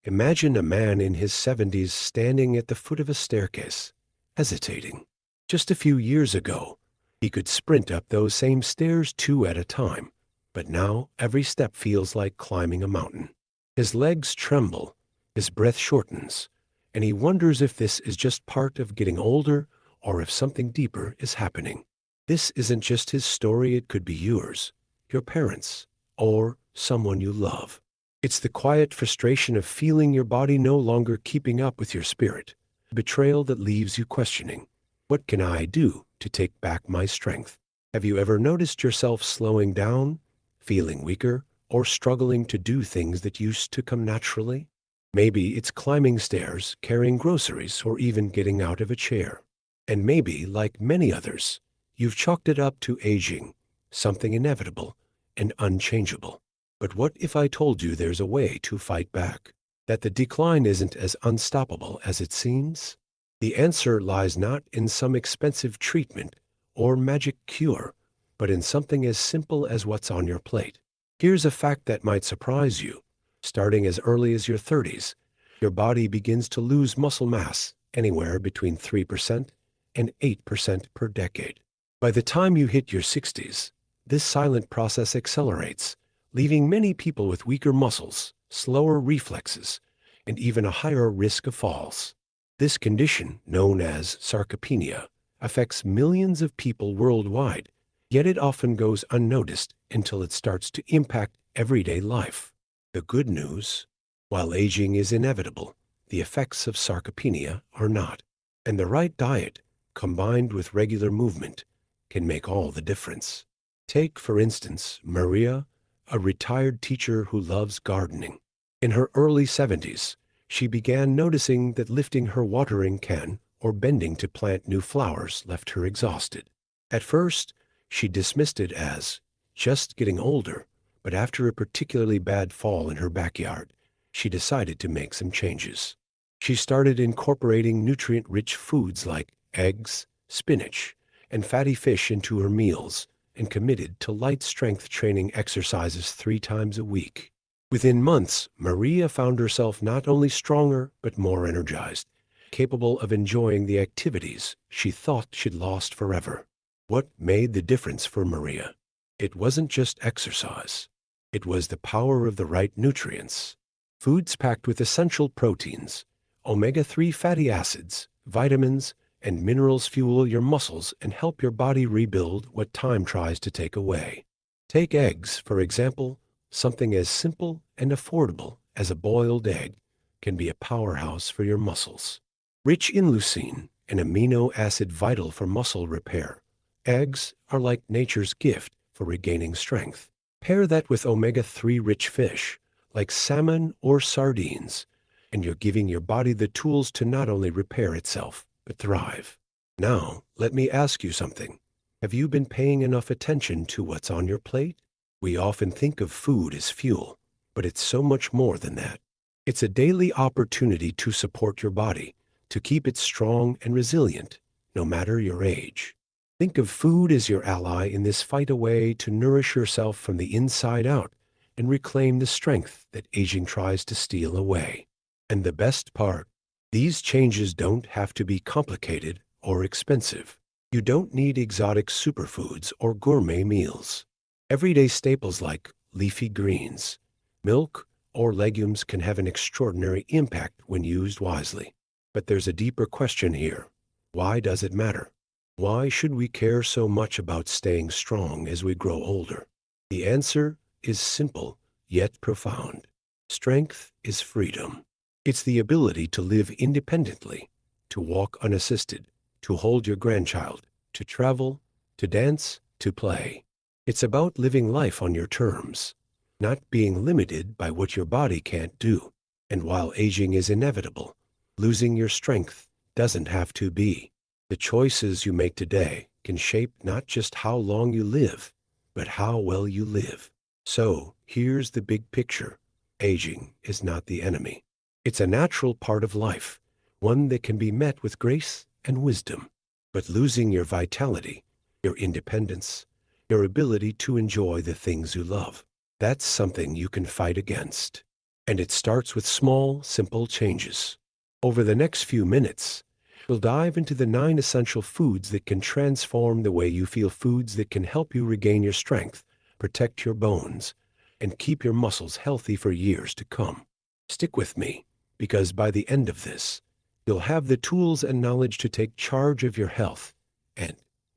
Imagine a man in his 70s standing at the foot of a staircase, hesitating. Just a few years ago, he could sprint up those same stairs two at a time, but now every step feels like climbing a mountain. His legs tremble, his breath shortens, and he wonders if this is just part of getting older or if something deeper is happening. This isn't just his story, it could be yours, your parents, or someone you love. It's the quiet frustration of feeling your body no longer keeping up with your spirit, betrayal that leaves you questioning, what can I do to take back my strength? Have you ever noticed yourself slowing down, feeling weaker, or struggling to do things that used to come naturally? Maybe it's climbing stairs, carrying groceries, or even getting out of a chair. And maybe, like many others, you've chalked it up to aging, something inevitable and unchangeable. But what if I told you there's a way to fight back? That the decline isn't as unstoppable as it seems? The answer lies not in some expensive treatment or magic cure, but in something as simple as what's on your plate. Here's a fact that might surprise you. Starting as early as your 30s, your body begins to lose muscle mass anywhere between 3% and 8% per decade. By the time you hit your 60s, this silent process accelerates, leaving many people with weaker muscles, slower reflexes, and even a higher risk of falls. This condition, known as sarcopenia, affects millions of people worldwide, yet it often goes unnoticed until it starts to impact everyday life. The good news, while aging is inevitable, the effects of sarcopenia are not. And the right diet, combined with regular movement, can make all the difference. Take, for instance, Maria, a retired teacher who loves gardening. In her early 70s, she began noticing that lifting her watering can or bending to plant new flowers left her exhausted. At first, she dismissed it as just getting older, but after a particularly bad fall in her backyard, she decided to make some changes. She started incorporating nutrient-rich foods like eggs, spinach, and fatty fish into her meals, and committed to light strength training exercises 3 times a week. Within months, Maria found herself not only stronger but more energized, capable of enjoying the activities she thought she'd lost forever. What made the difference for Maria? It wasn't just exercise. It was the power of the right nutrients. Foods packed with essential proteins, omega-3 fatty acids, vitamins, and minerals fuel your muscles and help your body rebuild what time tries to take away. Take eggs, for example. Something as simple and affordable as a boiled egg can be a powerhouse for your muscles. Rich in leucine, an amino acid vital for muscle repair, eggs are like nature's gift for regaining strength. Pair that with omega-3 rich fish, like salmon or sardines, and you're giving your body the tools to not only repair itself, but thrive. Now, let me ask you something. Have you been paying enough attention to what's on your plate? We often think of food as fuel, but it's so much more than that. It's a daily opportunity to support your body, to keep it strong and resilient, no matter your age. Think of food as your ally in this fight, a way to nourish yourself from the inside out and reclaim the strength that aging tries to steal away. And the best part, these changes don't have to be complicated or expensive. You don't need exotic superfoods or gourmet meals. Everyday staples like leafy greens, milk, or legumes can have an extraordinary impact when used wisely. But there's a deeper question here. Why does it matter? Why should we care so much about staying strong as we grow older? The answer is simple, yet profound. Strength is freedom. It's the ability to live independently, to walk unassisted, to hold your grandchild, to travel, to dance, to play. It's about living life on your terms, not being limited by what your body can't do. And while aging is inevitable, losing your strength doesn't have to be. The choices you make today can shape not just how long you live, but how well you live. So, here's the big picture. Aging is not the enemy. It's a natural part of life, one that can be met with grace and wisdom. But losing your vitality, your independence, your ability to enjoy the things you love, that's something you can fight against. And it starts with small, simple changes. Over the next few minutes, we'll dive into the 9 essential foods that can transform the way you feel, foods that can help you regain your strength, protect your bones, and keep your muscles healthy for years to come. Stick with me, because by the end of this, you'll have the tools and knowledge to take charge of your health and,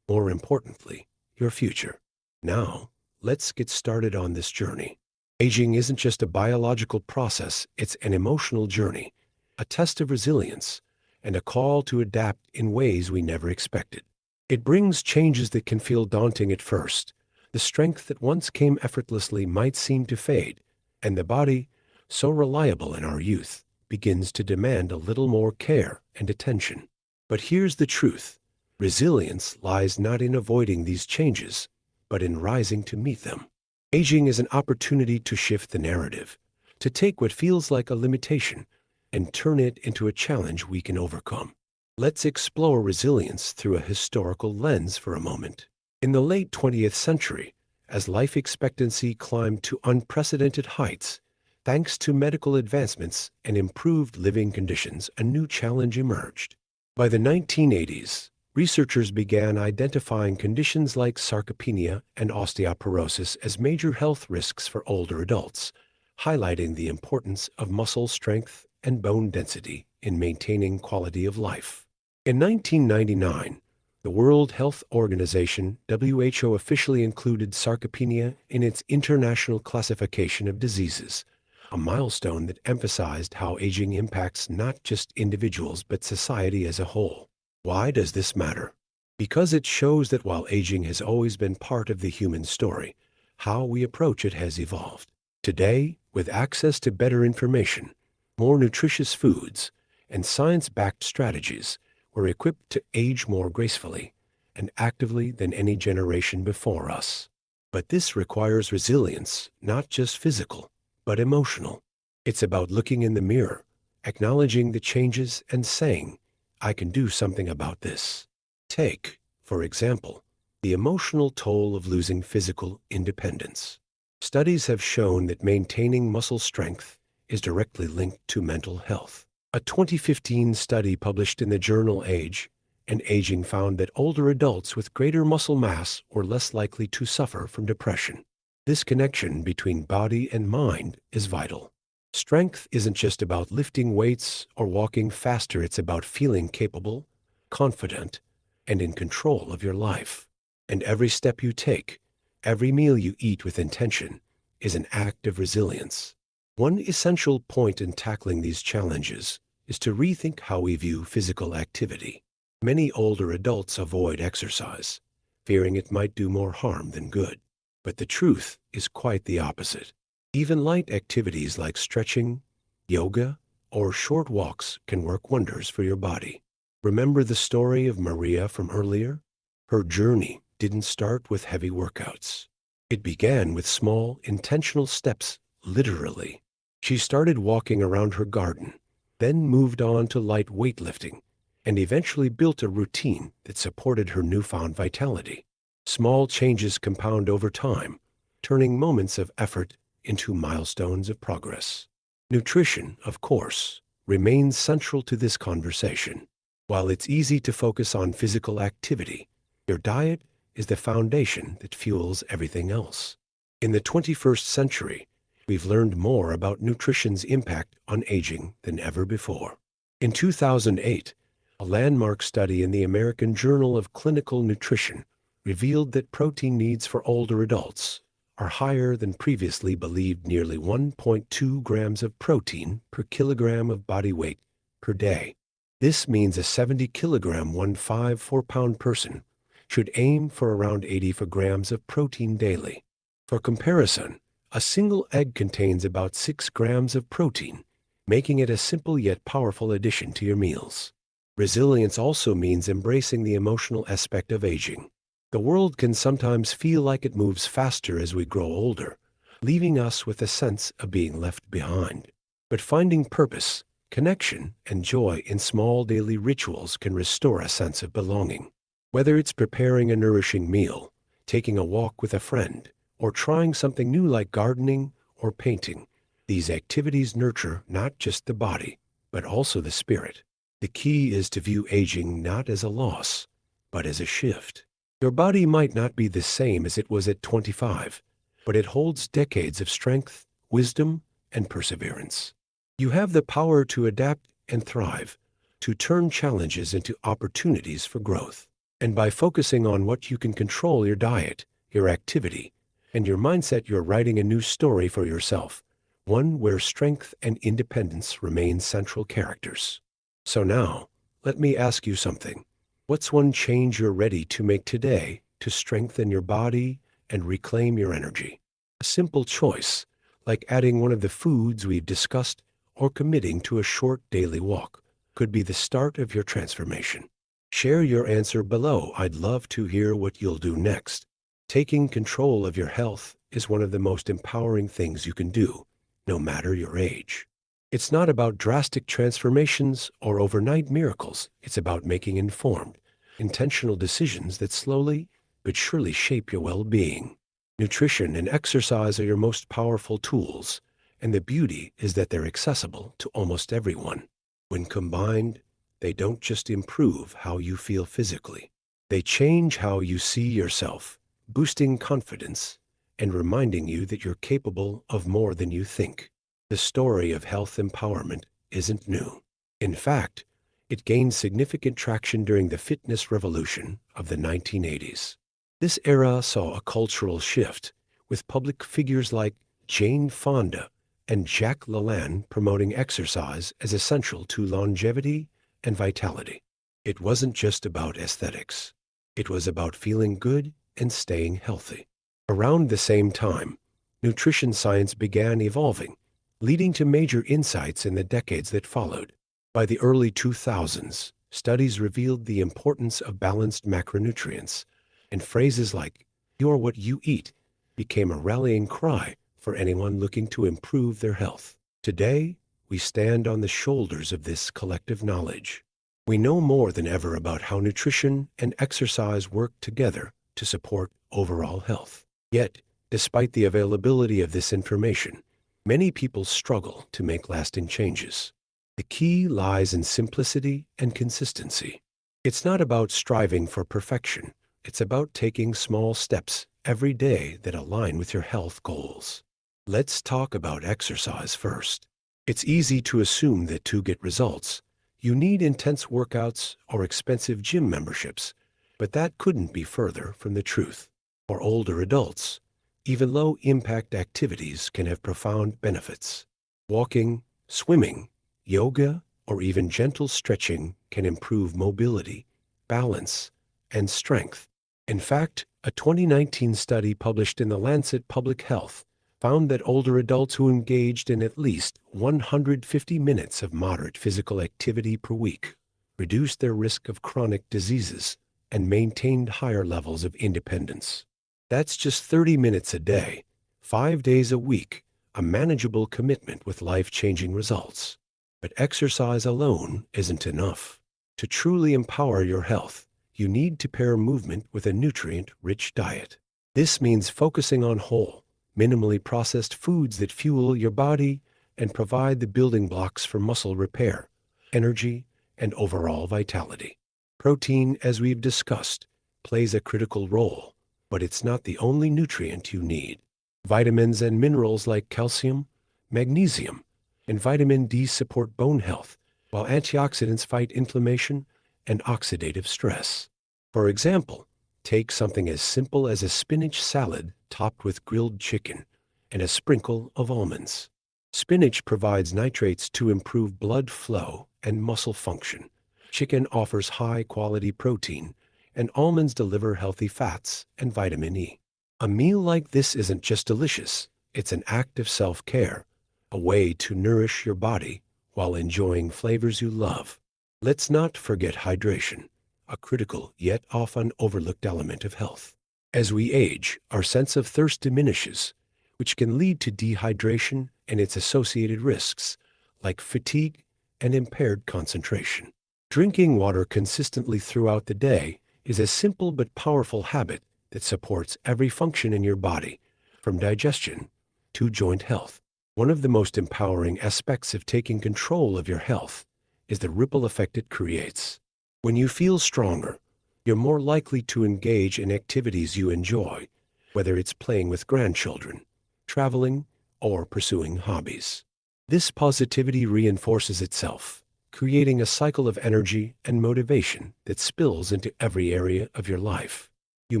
more importantly, your future. Now, let's get started on this journey. Aging isn't just a biological process, it's an emotional journey, a test of resilience, and a call to adapt in ways we never expected. It brings changes that can feel daunting at first. The strength that once came effortlessly might seem to fade, and the body, so reliable in our youth, begins to demand a little more care and attention. But here's the truth. Resilience lies not in avoiding these changes, but in rising to meet them. Aging is an opportunity to shift the narrative, to take what feels like a limitation and turn it into a challenge we can overcome. Let's explore resilience through a historical lens for a moment. In the late 20th century, as life expectancy climbed to unprecedented heights, thanks to medical advancements and improved living conditions, a new challenge emerged. By the 1980s, researchers began identifying conditions like sarcopenia and osteoporosis as major health risks for older adults, highlighting the importance of muscle strength and bone density in maintaining quality of life. In 1999, the World Health Organization, WHO, officially included sarcopenia in its International Classification of Diseases, a milestone that emphasized how aging impacts not just individuals but society as a whole. Why does this matter? Because it shows that while aging has always been part of the human story, how we approach it has evolved. Today, with access to better information, more nutritious foods, and science-backed strategies, we're equipped to age more gracefully and actively than any generation before us. But this requires resilience, not just physical, but emotional. It's about looking in the mirror, acknowledging the changes, and saying, I can do something about this. Take, for example, the emotional toll of losing physical independence. Studies have shown that maintaining muscle strength is directly linked to mental health. A 2015 study published in the journal Age and Aging found that older adults with greater muscle mass were less likely to suffer from depression. This connection between body and mind is vital. Strength isn't just about lifting weights or walking faster, it's about feeling capable, confident, and in control of your life. And every step you take, every meal you eat with intention, is an act of resilience. One essential point in tackling these challenges is to rethink how we view physical activity. Many older adults avoid exercise, fearing it might do more harm than good. But the truth is quite the opposite. Even light activities like stretching, yoga, or short walks can work wonders for your body. Remember the story of Maria from earlier? Her journey didn't start with heavy workouts. It began with small, intentional steps, literally. She started walking around her garden, then moved on to light weightlifting, and eventually built a routine that supported her newfound vitality. Small changes compound over time, turning moments of effort into milestones of progress. Nutrition, of course, remains central to this conversation. While it's easy to focus on physical activity, your diet is the foundation that fuels everything else. In the 21st century, we've learned more about nutrition's impact on aging than ever before. In 2008, a landmark study in the American Journal of Clinical Nutrition revealed that protein needs for older adults are higher than previously believed, nearly 1.2 grams of protein per kilogram of body weight per day. This means a 70-kilogram, 154-pound person should aim for around 84 grams of protein daily. For comparison, a single egg contains about 6 grams of protein, making it a simple yet powerful addition to your meals. Resilience also means embracing the emotional aspect of aging. The world can sometimes feel like it moves faster as we grow older, leaving us with a sense of being left behind. But finding purpose, connection, and joy in small daily rituals can restore a sense of belonging. Whether it's preparing a nourishing meal, taking a walk with a friend, or trying something new like gardening or painting, These activities nurture not just the body, but also the spirit. The key is to view aging not as a loss, but as a shift. Your body might not be the same as it was at 25, but it holds decades of strength, wisdom, and perseverance. You have the power to adapt and thrive, to turn challenges into opportunities for growth. And by focusing on what you can control, your diet, your activity, and your mindset, you're writing a new story for yourself, one where strength and independence remain central characters. So now, let me ask you something. What's one change you're ready to make today to strengthen your body and reclaim your energy? A simple choice, like adding one of the foods we've discussed or committing to a short daily walk, could be the start of your transformation. Share your answer below. I'd love to hear what you'll do next. Taking control of your health is one of the most empowering things you can do, no matter your age. It's not about drastic transformations or overnight miracles. It's about making informed, intentional decisions that slowly but surely shape your well-being. Nutrition and exercise are your most powerful tools, and the beauty is that they're accessible to almost everyone. When combined, they don't just improve how you feel physically. They change how you see yourself, boosting confidence and reminding you that you're capable of more than you think. The story of health empowerment isn't new. In fact, it gained significant traction during the fitness revolution of the 1980s. This era saw a cultural shift, with public figures like Jane Fonda and Jacques Lalanne promoting exercise as essential to longevity and vitality. It wasn't just about aesthetics. It was about feeling good and staying healthy. Around the same time, nutrition science began evolving, leading to major insights in the decades that followed. By the early 2000s, studies revealed the importance of balanced macronutrients, and phrases like, "you're what you eat," became a rallying cry for anyone looking to improve their health. Today, we stand on the shoulders of this collective knowledge. We know more than ever about how nutrition and exercise work together to support overall health. Yet, despite the availability of this information, many people struggle to make lasting changes. The key lies in simplicity and consistency. It's not about striving for perfection. It's about taking small steps every day that align with your health goals. Let's talk about exercise first. It's easy to assume that to get results, you need intense workouts or expensive gym memberships, but that couldn't be further from the truth. For older adults, even low-impact activities can have profound benefits. Walking, swimming, yoga, or even gentle stretching can improve mobility, balance, and strength. In fact, a 2019 study published in The Lancet Public Health found that older adults who engaged in at least 150 minutes of moderate physical activity per week reduced their risk of chronic diseases and maintained higher levels of independence. That's just 30 minutes a day, 5 days a week, a manageable commitment with life-changing results. But exercise alone isn't enough. To truly empower your health, you need to pair movement with a nutrient-rich diet. This means focusing on whole, minimally processed foods that fuel your body and provide the building blocks for muscle repair, energy, and overall vitality. Protein, as we've discussed, plays a critical role, but it's not the only nutrient you need. Vitamins and minerals like calcium, magnesium, and vitamin D support bone health, while antioxidants fight inflammation and oxidative stress. For example, take something as simple as a spinach salad topped with grilled chicken and a sprinkle of almonds. Spinach provides nitrates to improve blood flow and muscle function. Chicken offers high-quality protein, and almonds deliver healthy fats and vitamin E. A meal like this isn't just delicious, it's an act of self-care, a way to nourish your body while enjoying flavors you love. Let's not forget hydration, a critical yet often overlooked element of health. As we age, our sense of thirst diminishes, which can lead to dehydration and its associated risks, like fatigue and impaired concentration. Drinking water consistently throughout the day is a simple but powerful habit that supports every function in your body, from digestion to joint health. One of the most empowering aspects of taking control of your health is the ripple effect it creates. When you feel stronger, you're more likely to engage in activities you enjoy, whether it's playing with grandchildren, traveling, or pursuing hobbies. This positivity reinforces itself, creating a cycle of energy and motivation that spills into every area of your life. You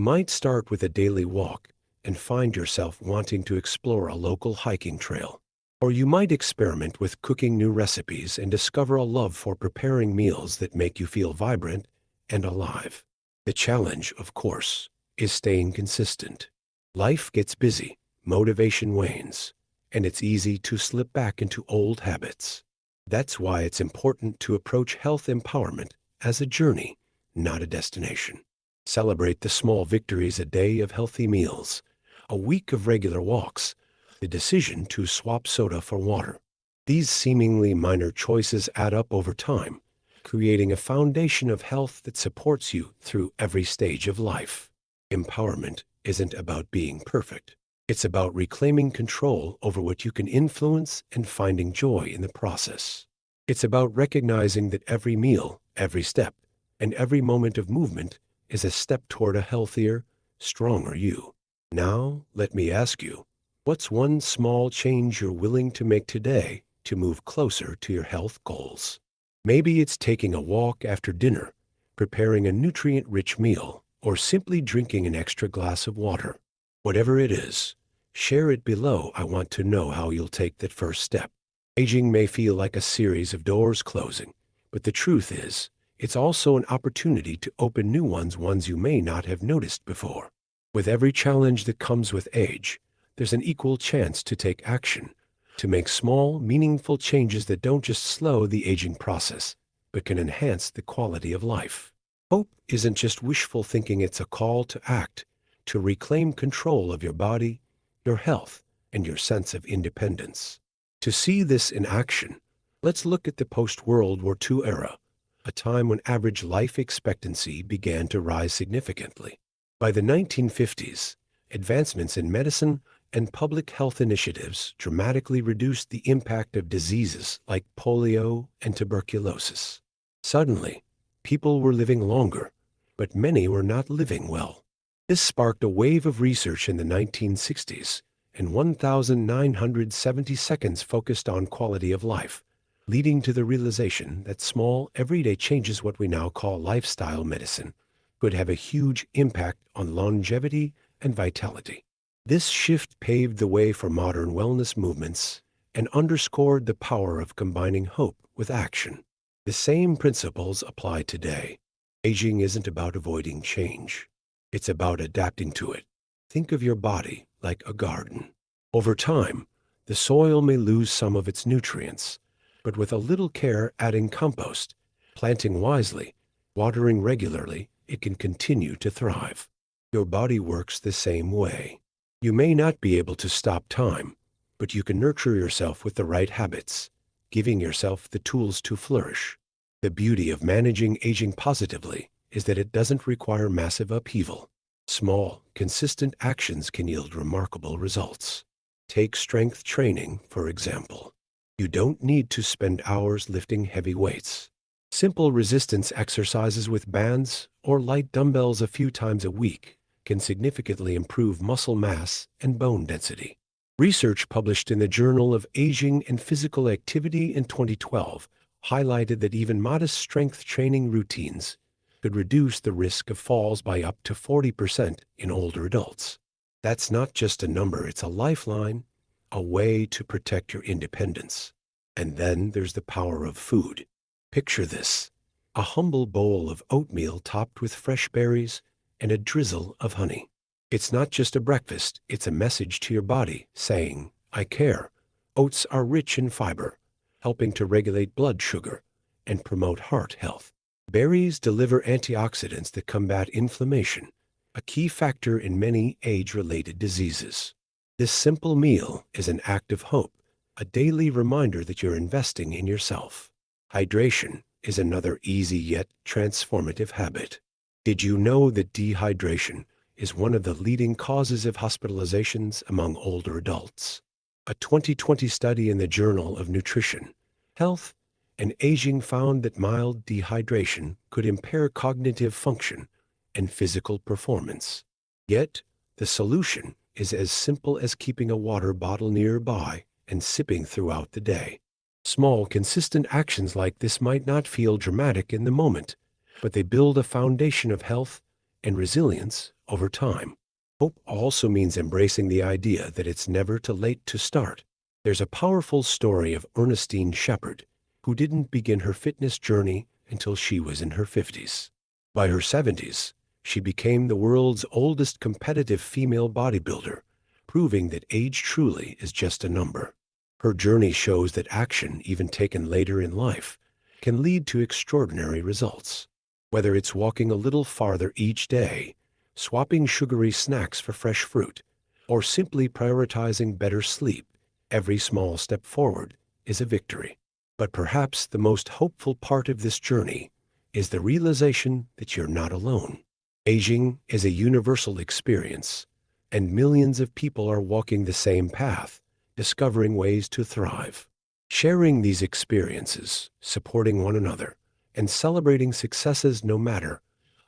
might start with a daily walk and find yourself wanting to explore a local hiking trail. Or you might experiment with cooking new recipes and discover a love for preparing meals that make you feel vibrant and alive. The challenge, of course, is staying consistent. Life gets busy, motivation wanes, and it's easy to slip back into old habits. That's why it's important to approach health empowerment as a journey, not a destination. Celebrate the small victories: a day of healthy meals, a week of regular walks, the decision to swap soda for water. These seemingly minor choices add up over time, creating a foundation of health that supports you through every stage of life. Empowerment isn't about being perfect. It's about reclaiming control over what you can influence and finding joy in the process. It's about recognizing that every meal, every step, and every moment of movement is a step toward a healthier, stronger you. Now, let me ask you, what's one small change you're willing to make today to move closer to your health goals? Maybe it's taking a walk after dinner, preparing a nutrient-rich meal, or simply drinking an extra glass of water. Whatever it is, share it below. I want to know how you'll take that first step. Aging may feel like a series of doors closing, but the truth is, it's also an opportunity to open new ones you may not have noticed before. With every challenge that comes with age, there's an equal chance to take action, to make small, meaningful changes that don't just slow the aging process, but can enhance the quality of life. Hope isn't just wishful thinking, it's a call to act, to reclaim control of your body, your health, and your sense of independence. To see this in action, let's look at the post-World War II era, a time when average life expectancy began to rise significantly. By the 1950s, advancements in medicine and public health initiatives dramatically reduced the impact of diseases like polio and tuberculosis. Suddenly, people were living longer, but many were not living well. This sparked a wave of research in the 1960s, and 1,970 seconds focused on quality of life, leading to the realization that small, everyday changes, what we now call lifestyle medicine, could have a huge impact on longevity and vitality. This shift paved the way for modern wellness movements and underscored the power of combining hope with action. The same principles apply today. Aging isn't about avoiding change. It's about adapting to it. Think of your body like a garden. Over time, the soil may lose some of its nutrients, but with a little care, adding compost, planting wisely, watering regularly, it can continue to thrive. Your body works the same way. You may not be able to stop time, but you can nurture yourself with the right habits, giving yourself the tools to flourish. The beauty of managing aging positively is that it doesn't require massive upheaval. Small, consistent actions can yield remarkable results. Take strength training, for example. You don't need to spend hours lifting heavy weights. Simple resistance exercises with bands or light dumbbells a few times a week can significantly improve muscle mass and bone density. Research published in the Journal of Aging and Physical Activity in 2012 highlighted that even modest strength training routines could reduce the risk of falls by up to 40% in older adults. That's not just a number, it's a lifeline, a way to protect your independence. And then there's the power of food. Picture this: a humble bowl of oatmeal topped with fresh berries and a drizzle of honey. It's not just a breakfast, it's a message to your body saying, I care. Oats are rich in fiber, helping to regulate blood sugar and promote heart health. Berries deliver antioxidants that combat inflammation, a key factor in many age-related diseases. This simple meal is an act of hope, a daily reminder that you're investing in yourself. Hydration is another easy yet transformative habit. Did you know that dehydration is one of the leading causes of hospitalizations among older adults? A 2020 study in the Journal of Nutrition, Health, and Aging found that mild dehydration could impair cognitive function and physical performance. Yet, the solution is as simple as keeping a water bottle nearby and sipping throughout the day. Small, consistent actions like this might not feel dramatic in the moment, but they build a foundation of health and resilience over time. Hope also means embracing the idea that it's never too late to start. There's a powerful story of Ernestine Shepherd, who didn't begin her fitness journey until she was in her 50s. By her 70s, she became the world's oldest competitive female bodybuilder, proving that age truly is just a number. Her journey shows that action, even taken later in life, can lead to extraordinary results. Whether it's walking a little farther each day, swapping sugary snacks for fresh fruit, or simply prioritizing better sleep, every small step forward is a victory. But perhaps the most hopeful part of this journey is the realization that you're not alone. Aging is a universal experience, and millions of people are walking the same path, discovering ways to thrive. Sharing these experiences, supporting one another, and celebrating successes no matter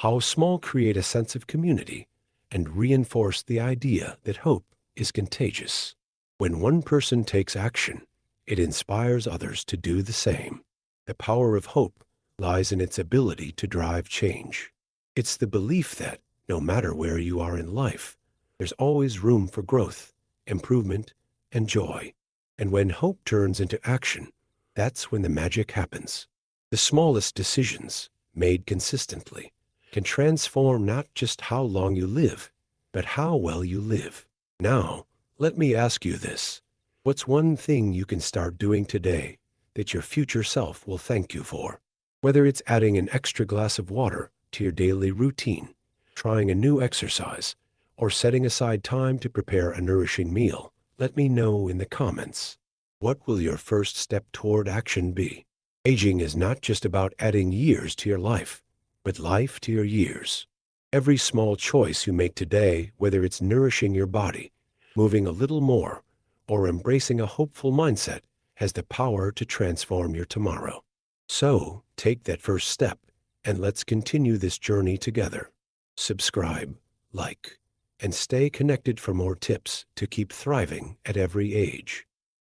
how small create a sense of community and reinforce the idea that hope is contagious. When one person takes action, it inspires others to do the same. The power of hope lies in its ability to drive change. It's the belief that, no matter where you are in life, there's always room for growth, improvement, and joy. And when hope turns into action, that's when the magic happens. The smallest decisions, made consistently, can transform not just how long you live, but how well you live. Now, let me ask you this. What's one thing you can start doing today that your future self will thank you for? Whether it's adding an extra glass of water to your daily routine, trying a new exercise, or setting aside time to prepare a nourishing meal, let me know in the comments. What will your first step toward action be? Aging is not just about adding years to your life, but life to your years. Every small choice you make today, whether it's nourishing your body, moving a little more, or embracing a hopeful mindset, has the power to transform your tomorrow. So, take that first step, and let's continue this journey together. Subscribe, like, and stay connected for more tips to keep thriving at every age.